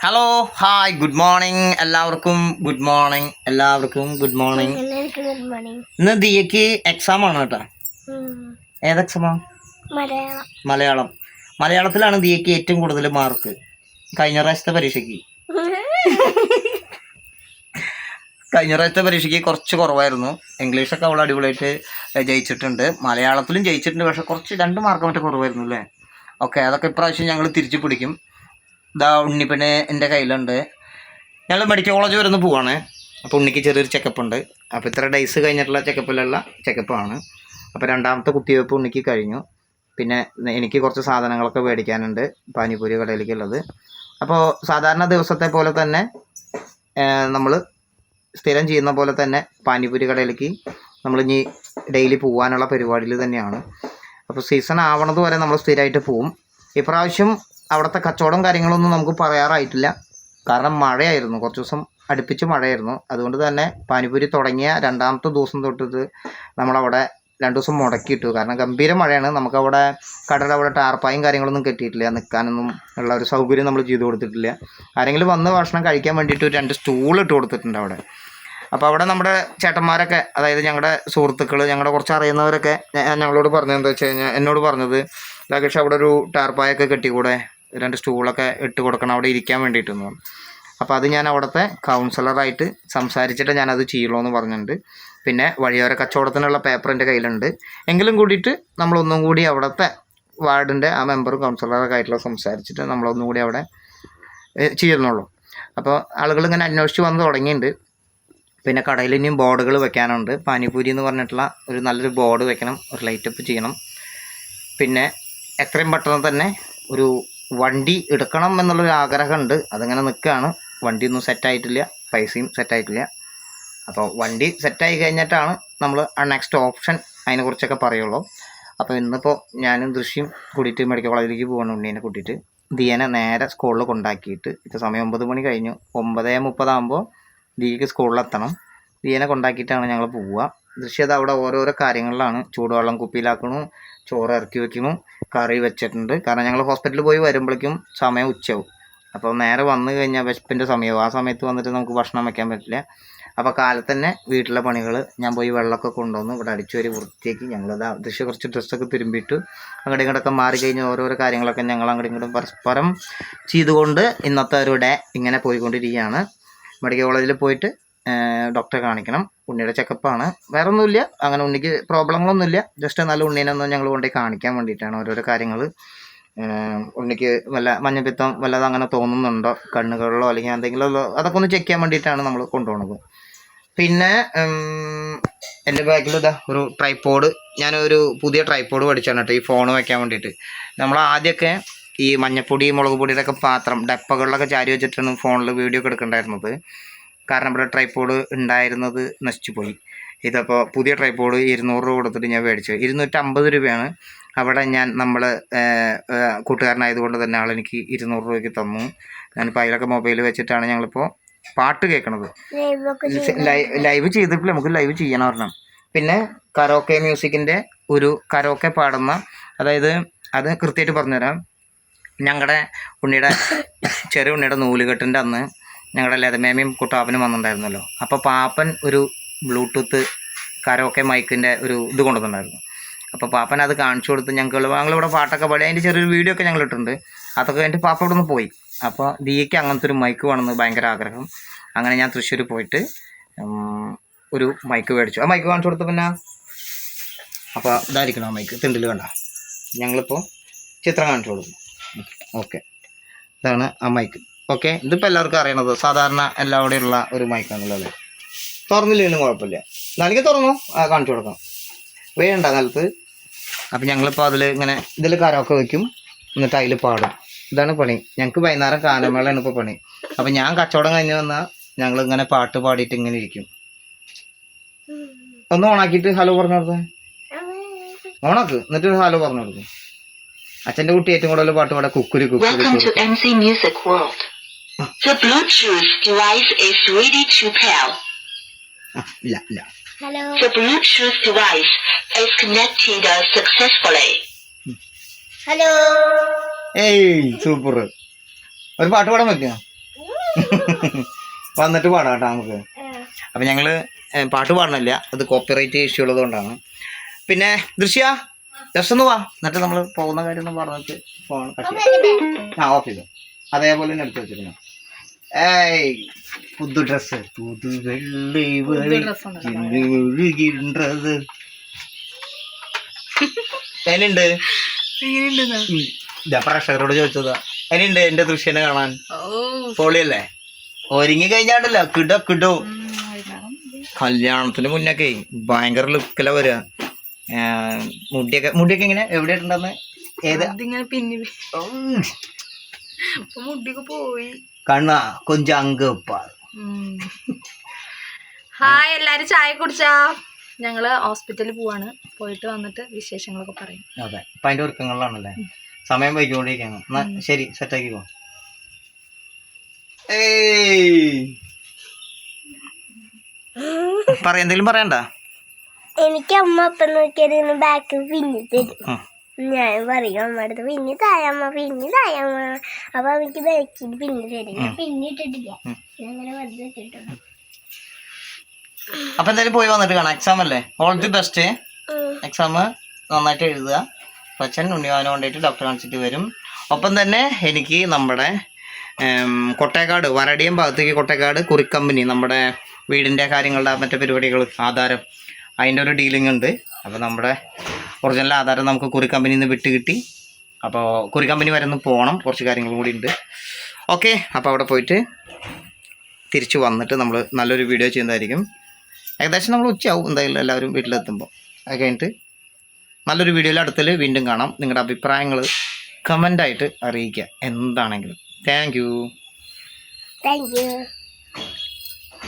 Hello hi good morning എല്ലാവർക്കും good morning good morning. ഇന്ന് ദിയക്ക് exam ആണ് കേട്ടോ. ഏത് എക്സാമാ? മലയാളം. മലയാളത്തിലാണ് ദിയക്ക് ഏറ്റവും കൂടുതൽ മാർക്ക് കഴിഞ്ഞ പ്രാവശ്യത്തെ പരീക്ഷയ്ക്ക്. കഴിഞ്ഞ പ്രാവശ്യത്തെ പരീക്ഷയ്ക്ക് കുറച്ച് കുറവായിരുന്നു. ഇംഗ്ലീഷൊക്കെ അവൾ അടിപൊളിയായിട്ട് ജയിച്ചിട്ടുണ്ട്, മലയാളത്തിലും ജയിച്ചിട്ടുണ്ട്. പക്ഷെ കുറച്ച് 2 മാർക്ക് മറ്റേ കുറവായിരുന്നു അല്ലേ. ഓക്കെ, അതൊക്കെ ഇപ്രാവശ്യം ഞങ്ങൾ തിരിച്ചു പിടിക്കും. ഇതാ ഉണ്ണിപ്പനെ എൻ്റെ കയ്യിലുണ്ട്. ഞങ്ങൾ മെഡിക്കൽ കോളേജ് വരെ ഒന്ന് പോവാണ്. അപ്പോൾ ഉണ്ണിക്ക് ചെറിയൊരു ചെക്കപ്പ് ഉണ്ട്. അപ്പോൾ ഇത്ര ഡേയ്സ് കഴിഞ്ഞിട്ടുള്ള ചെക്കപ്പിലുള്ള ചെക്കപ്പാണ്. അപ്പോൾ 2ാമത്തെ കുത്തിവയ്പ്പ് ഉണ്ണിക്ക് കഴിഞ്ഞു. പിന്നെ എനിക്ക് കുറച്ച് സാധനങ്ങളൊക്കെ മേടിക്കാനുണ്ട് പാനിപൂരി കടയിലേക്കുള്ളത്. അപ്പോൾ സാധാരണ ദിവസത്തെ പോലെ തന്നെ നമ്മൾ സ്ഥിരം ചെയ്യുന്ന പോലെ തന്നെ പാനിപൂരി കടയിലേക്ക് നമ്മൾ ഇനി ഡെയിലി പോകാനുള്ള പരിപാടിയിൽ തന്നെയാണ്. അപ്പോൾ സീസൺ ആവണത് വരെ നമ്മൾ സ്ഥിരമായിട്ട് പോവും. ഇപ്രാവശ്യം അവിടുത്തെ കച്ചവടം കാര്യങ്ങളൊന്നും നമുക്ക് പറയാറായിട്ടില്ല. കാരണം മഴയായിരുന്നു, കുറച്ച് ദിവസം അടുപ്പിച്ച് മഴയായിരുന്നു. അതുകൊണ്ട് തന്നെ പാനിപൂരി തുടങ്ങിയ 2ാമത്തെ ദിവസം തൊട്ടിട്ട് നമ്മളവിടെ 2 ദിവസം മുടക്കിയിട്ടു. കാരണം ഗംഭീര മഴയാണ്. നമുക്കവിടെ കടയുടെ അവിടെ ടാർപ്പായും കാര്യങ്ങളൊന്നും കെട്ടിയിട്ടില്ല, നിൽക്കാനൊന്നും ഉള്ള ഒരു സൗകര്യം നമ്മൾ ചെയ്തു കൊടുത്തിട്ടില്ല. ആരെങ്കിലും വന്ന് ഭക്ഷണം കഴിക്കാൻ വേണ്ടിയിട്ട് 2 സ്റ്റൂൾ ഇട്ട് കൊടുത്തിട്ടുണ്ട് അവിടെ. അപ്പോൾ അവിടെ നമ്മുടെ ചേട്ടന്മാരൊക്കെ, അതായത് ഞങ്ങളുടെ സുഹൃത്തുക്കൾ, ഞങ്ങളുടെ കുറച്ച് അറിയുന്നവരൊക്കെ ഞങ്ങളോട് പറഞ്ഞത് എന്താ വെച്ച് കഴിഞ്ഞാൽ, എന്നോട് പറഞ്ഞത് രാകേഷ് അവിടെ ഒരു ടാർപ്പായൊക്കെ കെട്ടിക്കൂടെ, 2 സ്റ്റൂളൊക്കെ ഇട്ട് കൊടുക്കണം അവിടെ ഇരിക്കാൻ വേണ്ടിയിട്ടെന്ന് പറഞ്ഞു. അപ്പോൾ അത് ഞാൻ അവിടുത്തെ കൗൺസിലറായിട്ട് സംസാരിച്ചിട്ട് ഞാനത് ചെയ്യുള്ളൂ എന്ന് പറഞ്ഞിട്ടുണ്ട്. പിന്നെ വഴിയോര കച്ചവടത്തിനുള്ള പേപ്പർ എൻ്റെ കയ്യിലുണ്ട്. എങ്കിലും കൂടിയിട്ട് നമ്മളൊന്നും കൂടി അവിടുത്തെ വാർഡിൻ്റെ ആ മെമ്പറും കൗൺസിലറൊക്കെ ആയിട്ടുള്ള സംസാരിച്ചിട്ട് നമ്മളൊന്നും കൂടി അവിടെ ചെയ്യുന്നുള്ളൂ. അപ്പോൾ ആളുകൾ ഇങ്ങനെ അന്വേഷിച്ച് വന്ന് തുടങ്ങിയിട്ടുണ്ട്. പിന്നെ കടയിൽ ഇനിയും ബോർഡുകൾ വെക്കാനുണ്ട്. പാനിപൂരി എന്ന് പറഞ്ഞിട്ടുള്ള ഒരു നല്ലൊരു ബോർഡ് വെക്കണം, ഒരു ലൈറ്റപ്പ് ചെയ്യണം. പിന്നെ എത്രയും പെട്ടെന്ന് തന്നെ ഒരു വണ്ടി എടുക്കണം എന്നുള്ളൊരു ആഗ്രഹമുണ്ട്. അതങ്ങനെ നിൽക്കുകയാണ്. വണ്ടിയൊന്നും സെറ്റായിട്ടില്ല, പൈസയും സെറ്റായിട്ടില്ല. അപ്പോൾ വണ്ടി സെറ്റായി കഴിഞ്ഞിട്ടാണ് നമ്മൾ നെക്സ്റ്റ് ഓപ്ഷൻ അതിനെക്കുറിച്ചൊക്കെ പറയുള്ളൂ. അപ്പോൾ ഇന്നിപ്പോൾ ഞാനും ദൃശ്യം കൂടിയിട്ട് മെഡിക്കൽ കോളേജിലേക്ക് പോകണം. ഉണ്ണീനെ കൂട്ടിയിട്ട് ദിയനെ നേരെ സ്കൂളിൽ കൊണ്ടാക്കിയിട്ട്, ഇപ്പോൾ സമയം 9 മണി കഴിഞ്ഞു. 9:30 ആകുമ്പോൾ ദിയക്ക് സ്കൂളിലെത്തണം. ദിയനെ കൊണ്ടാക്കിയിട്ടാണ് ഞങ്ങൾ പോവുക. ദൃശ്യം അവിടെ ഓരോരോ കാര്യങ്ങളിലാണ്. ചൂടുവെള്ളം കുപ്പിയിലാക്കണു, ചോറ് ഇറക്കി വെക്കുന്നു, കറി വെച്ചിട്ടുണ്ട്. കാരണം ഞങ്ങൾ ഹോസ്പിറ്റലിൽ പോയി വരുമ്പോഴേക്കും സമയം ഉച്ചയാവും. അപ്പോൾ നേരെ വന്നു കഴിഞ്ഞാൽ വിശപ്പിൻ്റെ സമയവും. ആ സമയത്ത് വന്നിട്ട് നമുക്ക് ഭക്ഷണം വയ്ക്കാൻ പറ്റില്ല. അപ്പോൾ കാലത്ത് തന്നെ വീട്ടിലെ പണികൾ ഞാൻ പോയി വെള്ളമൊക്കെ കൊണ്ടുവന്ന് ഇവിടെ അടിച്ചു വരി വൃത്തിയാക്കി ഞങ്ങളത് ദൃശ്യം കുറച്ച് ഡ്രസ്സൊക്കെ തിരുമ്പിയിട്ട് അങ്ങോട്ടും ഇങ്ങോട്ടൊക്കെ മാറി കഴിഞ്ഞ് ഓരോരോ കാര്യങ്ങളൊക്കെ ഞങ്ങൾ അങ്ങോട്ടും ഇങ്ങോട്ടും പരസ്പരം ചെയ്തുകൊണ്ട് ഇന്നത്തെ ഒരു ഡേ ഇങ്ങനെ പോയിക്കൊണ്ടിരിക്കുകയാണ്. മെഡിക്കൽ കോളേജിൽ പോയിട്ട് ഡോക്ടറെ കാണിക്കണം. ഉണ്ണിയുടെ ചെക്കപ്പാണ്, വേറെ ഒന്നുമില്ല. അങ്ങനെ ഉണ്ണിക്ക് പ്രോബ്ലങ്ങളൊന്നുമില്ല. ജസ്റ്റ് നല്ല ഉണ്ണീനൊന്നും ഞങ്ങൾ കൊണ്ടുപോയി കാണിക്കാൻ വേണ്ടിയിട്ടാണ്. ഓരോരോ കാര്യങ്ങൾ ഉണ്ണിക്ക് വല്ല മഞ്ഞപ്പിത്തം വല്ലതും അങ്ങനെ തോന്നുന്നുണ്ടോ കണ്ണുകളിലോ അല്ലെങ്കിൽ എന്തെങ്കിലും അതൊക്കെ ഒന്ന് ചെക്ക് ചെയ്യാൻ വേണ്ടിയിട്ടാണ് നമ്മൾ കൊണ്ടുപോകുന്നത്. പിന്നെ എൻ്റെ ബാഗിൽ ഇതാ ഒരു ട്രൈപ്പോഡ്, ഞാനൊരു പുതിയ ട്രൈപ്പോഡ് പഠിച്ചാണ് കേട്ടോ ഈ ഫോൺ വയ്ക്കാൻ വേണ്ടിയിട്ട്. നമ്മൾ ആദ്യമൊക്കെ ഈ മഞ്ഞപ്പൊടി മുളക് പൊടിയുടെ ഒക്കെ പാത്രം ഡപ്പകളിലൊക്കെ ചാരി വെച്ചിട്ടാണ് ഫോണിൽ വീഡിയോ ഒക്കെ എടുക്കേണ്ടായിരുന്നത്. കാരണം ഇവിടെ ട്രൈപ്പോഡ് ഉണ്ടായിരുന്നത് നശിച്ചു പോയി. ഇതപ്പോൾ പുതിയ ട്രൈപ്പോഡ് 200 രൂപ കൊടുത്തിട്ട് ഞാൻ മേടിച്ചു. 250 രൂപയാണ്. അവിടെ നമ്മൾ കൂട്ടുകാരനായതുകൊണ്ട് തന്നെ ആളെനിക്ക് 200 രൂപയ്ക്ക് തന്നു. ഞാനിപ്പോൾ അതിലൊക്കെ മൊബൈൽ വെച്ചിട്ടാണ് ഞങ്ങളിപ്പോൾ പാട്ട് കേൾക്കണത്. ലൈവ് ചെയ്തിട്ടില്ല, നമുക്ക് ലൈവ് ചെയ്യണം പറഞ്ഞാൽ. പിന്നെ കരോക്കെ മ്യൂസിക്കിൻ്റെ ഒരു കരോക്കെ പാടുന്ന, അതായത് അത് കൃത്യമായിട്ട് പറഞ്ഞുതരാം. ഞങ്ങളുടെ ചെറിയ ഉണ്ണിയുടെ നൂലുകെട്ടിൻ്റെ അന്ന് ഞങ്ങളുടെ ലതമേമയും കുട്ടാപ്പനും വന്നിട്ടുണ്ടായിരുന്നല്ലോ. അപ്പോൾ പാപ്പൻ ഒരു ബ്ലൂടൂത്ത് കരോക്കെ മൈക്കിൻ്റെ ഒരു ഇത് കൊണ്ടുവന്നിട്ടുണ്ടായിരുന്നു. അപ്പോൾ പാപ്പൻ അത് കാണിച്ചു കൊടുത്ത് ഞങ്ങളിവിടെ പാട്ടൊക്കെ പാടി അതിൻ്റെ ചെറിയൊരു വീഡിയോ ഒക്കെ ഞങ്ങൾ ഇട്ടിട്ടുണ്ട്. അതൊക്കെ കഴിഞ്ഞിട്ട് പാപ്പ ഇവിടെ നിന്ന് പോയി. അപ്പോൾ ദിയയ്ക്ക് അങ്ങനത്തെ ഒരു മൈക്ക് വേണമെന്ന് ഭയങ്കര ആഗ്രഹം. അങ്ങനെ ഞാൻ തൃശ്ശൂർ പോയിട്ട് ഒരു മൈക്ക് മേടിച്ചു. ആ മൈക്ക് കാണിച്ചു കൊടുത്തു. പിന്നെ അപ്പോൾ ഇതായിരിക്കണം ആ മൈക്ക്, തിണ്ടിൽ വേണ്ട. ഞങ്ങളിപ്പോൾ ചിത്രം കാണിച്ചു കൊടുക്കും. ഓക്കെ, ഇതാണ് ആ മൈക്ക്. ഓക്കെ, ഇതിപ്പോൾ എല്ലാവർക്കും അറിയണത് സാധാരണ എല്ലാവിടെയുള്ള ഒരു മൈക്കാണല്ലോ അല്ലേ. തുറന്നില്ലെങ്കിലും കുഴപ്പമില്ല. നാளைക്ക് തുറന്നു കാണിച്ചു കൊടുക്കാം, വേണ്ട നിലത്ത്. അപ്പം ഞങ്ങളിപ്പോൾ അതിൽ ഇങ്ങനെ ഇതിൽ കരോക്കെ വയ്ക്കും, എന്നിട്ട് അതിൽ പാടും. ഇതാണ് പണി. ഞങ്ങൾക്ക് വൈകുന്നേരം ഗാനമേളയാണ് ഇപ്പോൾ പണി. അപ്പം ഞാൻ കച്ചവടം കഴിഞ്ഞ് വന്നാൽ ഞങ്ങളിങ്ങനെ പാട്ട് പാടിയിട്ട് ഇങ്ങനെ ഇരിക്കും. ഒന്ന് ഓണാക്കിയിട്ട് ഹലോ പറഞ്ഞു കൊടുത്തേ. ഓണാക്ക്, എന്നിട്ട് ഹലോ പറഞ്ഞു കൊടുക്കും. അച്ഛൻ്റെ കുട്ടി ഏറ്റവും കൂടുതൽ പാട്ട് പാടാം കുക്കുരി കുക്കുരി. The Bluetooth device is ready to pair. ഇല്ല. Hello. The Bluetooth device is connected successfully. Hello. ഏയ് സൂപ്പർ. ഒരു പാട്ട് പാടാൻ പറ്റുമോ? വന്നിട്ട് പാടാം കേട്ടോ നമുക്ക്. അപ്പം ഞങ്ങൾ പാട്ട് പാടണില്ല, അത് കോപ്പിറൈറ്റ് ഇഷ്യൂ ഉള്ളത് കൊണ്ടാണ്. പിന്നെ ദൃശ്യ ജസ്റ്റ് ഒന്ന് വാ, എന്നിട്ട് നമ്മൾ പോകുന്ന കാര്യം ഒന്ന് പറഞ്ഞിട്ട് ഫോൺ ഓഫ് ചെയ്തു. അതേപോലെ തന്നെ എടുത്ത് വെച്ചിരുന്നു. ഏയ് പുതു ഡ്രസ്സ്, പുതു വെള്ളി ഒഴുകിன்றது. എന്നുണ്ട് പ്രേക്ഷകരോട് ചോദിച്ചതാ, എന്നുണ്ട് എന്റെ ദൃശ്യനെ കാണാൻ? പൊളിയല്ലേ? ഒരുങ്ങി കഴിഞ്ഞാണ്ടല്ലോ കിടോ കിടോ. കല്യാണത്തിന് മുന്നൊക്കെ ഭയങ്കര ലുക്കില വരിക. മുടിയൊക്കെ ഇങ്ങനെ എവിടെയായിട്ടുണ്ടെന്ന് ഏത് മുടിയൊക്കെ പോയി കണ്ണാ കൊഞ്ചം അങ്കപ്പാ. ഹായ്, എല്ലാരും ചായ കുടിച്ചാ? ഞങ്ങള് ഹോസ്പിറ്റലിൽ പോവാണ്, പോയിട്ട് വന്നിട്ട് വിശേഷങ്ങളൊക്കെ പറയും. അതെ, അപ്പൊ അതിന്റെ ഒരുക്കങ്ങളിലാണല്ലേ, സമയം വൈകിക്കൊണ്ടിരിക്കുകയാണ്. എന്നാ ശരി, സെറ്റാക്കിക്കോ. എന്തെങ്കിലും പറയണ്ട? എനിക്ക് അമ്മ അപ്പം നോക്കിയത് ബാക്ക് പിന്നെ തരും. ഞാൻ പറയും അമ്മ അടുത്ത് പിന്നെ തായമ്മ പിന്നെ തായമ്മ. അപ്പൊ എനിക്ക് ബാക്കിൽ പിന്നെ തരും. ഞാൻ പിന്നെ ഇട്ടിട്ടില്ല, അങ്ങനെ വെറുതെ ഇട്ടിട്ടുണ്ട്. അപ്പൊ എന്തായാലും പോയി വന്നിട്ട് കാണാം. എക്സാം അല്ലേ, ഓൾ ദി ബെസ്റ്റ്. എക്സാം നന്നായിട്ട് എഴുതുക. അച്ഛൻ ഉണ്ണിവാനെ കൊണ്ടിട്ട് ഡോക്ടറെ കാണിച്ചിട്ട് വരും. ഒപ്പം തന്നെ എനിക്ക് നമ്മുടെ കൊട്ടേക്കാട് വരടിയം ഭാഗത്തേക്ക് കൊട്ടേക്കാട് കുറിക്കമ്പനി, നമ്മുടെ വീടിൻ്റെ കാര്യങ്ങളുടെ മറ്റു പരിപാടികൾ ആധാരം, അതിൻ്റെ ഒരു ഡീലിംഗ് ഉണ്ട്. അപ്പോൾ നമ്മുടെ ഒറിജിനൽ ആധാരം നമുക്ക് കുറിക്കമ്പനിയിൽ നിന്ന് വിട്ട് കിട്ടി. അപ്പോൾ കുറിക്കമ്പനി വരെ ഒന്ന് പോകണം, കുറച്ച് കാര്യങ്ങളും കൂടി ഉണ്ട്. ഓക്കെ, അപ്പോൾ അവിടെ പോയിട്ട് തിരിച്ച് വന്നിട്ട് നമ്മൾ നല്ലൊരു വീഡിയോ ചെയ്യുന്നതായിരിക്കും. ഏകദേശം നമ്മൾ ഉച്ചയാവും എന്തായാലും എല്ലാവരും വീട്ടിലെത്തുമ്പോൾ. അത് കഴിഞ്ഞിട്ട് നല്ലൊരു വീഡിയോയിൽ അടുത്തിൽ വീണ്ടും കാണാം. നിങ്ങളുടെ അഭിപ്രായങ്ങൾ കമൻ്റായിട്ട് അറിയിക്കുക എന്താണെങ്കിലും. Thank you.